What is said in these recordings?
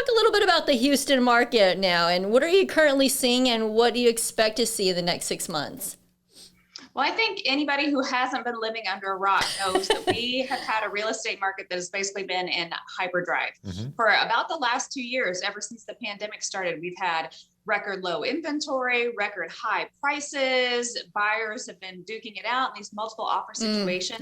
talk a little bit about the Houston market now, and what are you currently seeing, and what do you expect to see in the next 6 months? Well, I think anybody who hasn't been living under a rock knows that we have had a real estate market that has basically been in hyperdrive for about the last 2 years. Ever since the pandemic started, we've had record low inventory, record high prices. Buyers have been duking it out in these multiple offer situations.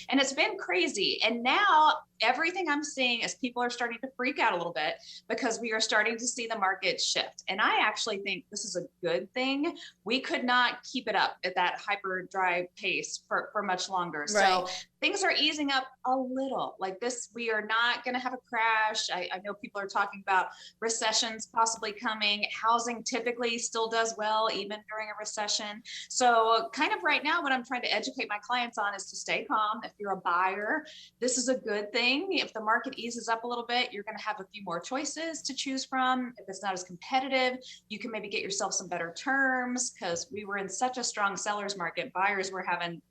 And it's been crazy. And now everything I'm seeing is people are starting to freak out a little bit because we are starting to see the market shift. And I actually think this is a good thing. We could not keep it up at that hyperdrive pace for much longer. So things are easing up a little. Like this, we are not going to have a crash. I know people are talking about recessions possibly coming. Housing typically still does well, even during a recession. So kind of right now, what I'm trying to educate my clients on is to stay calm. If you're a buyer, this is a good thing. If the market eases up a little bit, you're going to have a few more choices to choose from. If it's not as competitive, you can maybe get yourself some better terms, because we were in such a strong seller's market. Buyers were having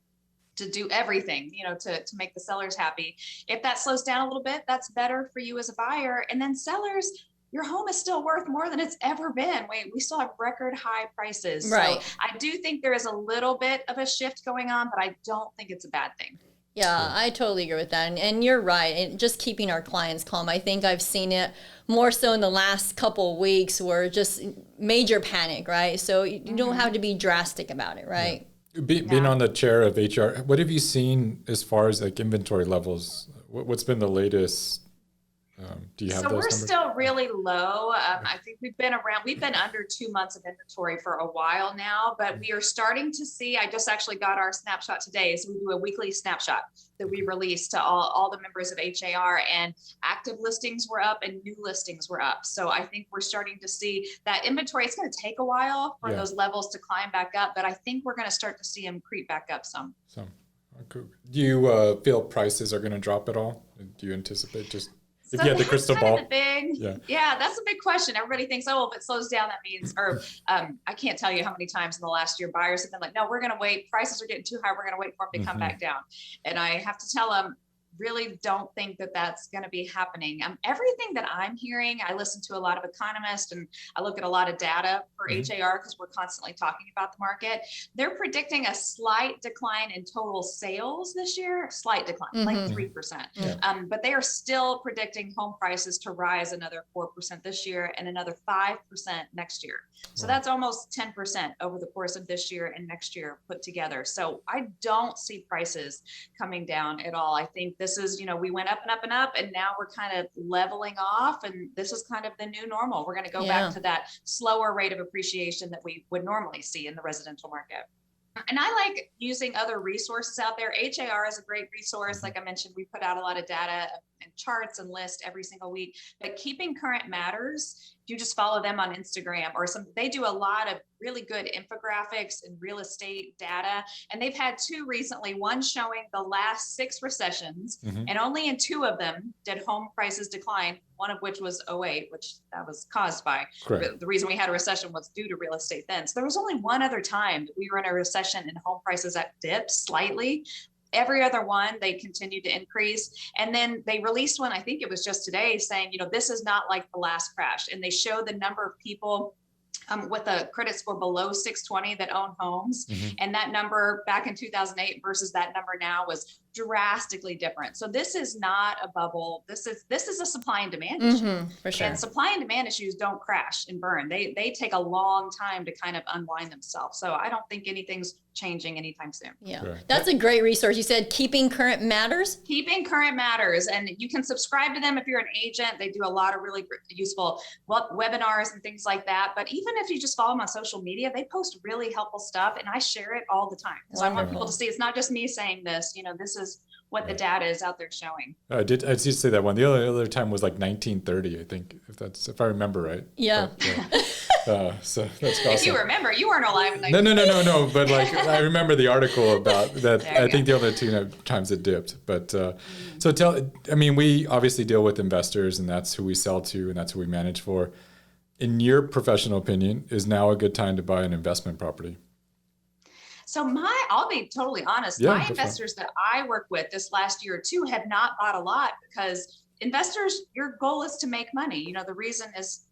to do everything, to make the sellers happy. If that slows down a little bit, that's better for you as a buyer. And then sellers, your home is still worth more than it's ever been. We still have record high prices. So I do think there is a little bit of a shift going on, but I don't think it's a bad thing. Yeah, I totally agree with that. And you're right. And just keeping our clients calm. I think I've seen it more so in the last couple of weeks, where just major panic, right? So you don't have to be drastic about it, right? Yeah. Being on the chair of HR, what have you seen as far as like inventory levels? What's been the latest? Do you have those numbers? So we're still really low. I think we've been under 2 months of inventory for a while now, but we are starting to see, I just actually got our snapshot today. So we do a weekly snapshot that we release to all the members of HAR, and active listings were up and new listings were up. So I think we're starting to see that inventory. It's going to take a while for those levels to climb back up, but I think we're going to start to see them creep back up some. Okay. Do you feel prices are going to drop at all? Do you anticipate just... If you had the crystal ball. That's a big question. Everybody thinks, if it slows down, that means, I can't tell you how many times in the last year buyers have been like, no, we're going to wait. Prices are getting too high. We're going to wait for them to come back down. And I have to tell them, really don't think that that's going to be happening. Everything that I'm hearing, I listen to a lot of economists and I look at a lot of data for HAR because we're constantly talking about the market. They're predicting a slight decline in total sales this year, slight decline, like 3%. But they are still predicting home prices to rise another 4% this year and another 5% next year. So that's almost 10% over the course of this year and next year put together. So I don't see prices coming down at all. I think this is, we went up and up and up, and now we're kind of leveling off, and this is kind of the new normal. We're going to go back to that slower rate of appreciation that we would normally see in the residential market. And I like using other resources out there. HAR is a great resource. Like I mentioned, we put out a lot of data and charts and lists every single week, but Keeping Current matters. You just follow them on Instagram they do a lot of really good infographics and real estate data. And they've had 2 recently, one showing the last 6 recessions, and only in 2 of them did home prices decline, one of which was 2008, which that was caused by the reason we had a recession was due to real estate then. So there was only one other time that we were in a recession and home prices that dipped slightly. Every other one, they continued to increase. And then they released one, I think it was just today, saying, this is not like the last crash. And they show the number of people with a credit score below 620 that own homes. And that number back in 2008 versus that number now was drastically different. So this is not a bubble. This is a supply and demand issue. For sure. And supply and demand issues don't crash and burn. They take a long time to kind of unwind themselves. So I don't think anything's changing anytime soon. Yeah. That's a great resource. You said Keeping Current matters? Keeping Current matters. And you can subscribe to them if you're an agent. They do a lot of really useful webinars and things like that. But even if you just follow them on social media, they post really helpful stuff. And I share it all the time. So I want people to see it's not just me saying this, this is what the data is out there showing. I did say that one. The other time was like 1930, I think, if I remember right. Yeah. So that's awesome. If you remember, you weren't alive in 1930. No. But like I remember the article about that. I think the other 2 times it dipped. But we obviously deal with investors, and that's who we sell to, and that's who we manage for. In your professional opinion, is now a good time to buy an investment property? So I'll be totally honest, my investors that I work with this last year or 2 have not bought a lot because investors, your goal is to make money. You know, the reason is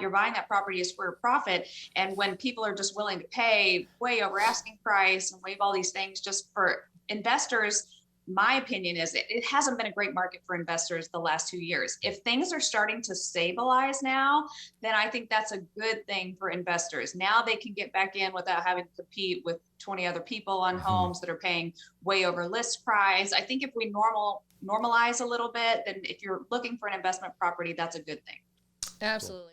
you're buying that property is for a profit. And when people are just willing to pay way over asking price and waive all these things just for investors, my opinion is it hasn't been a great market for investors the last 2 years. If things are starting to stabilize now, then I think that's a good thing for investors. Now they can get back in without having to compete with 20 other people on homes that are paying way over list price. I think if we normalize a little bit, then if you're looking for an investment property, that's a good thing. Absolutely.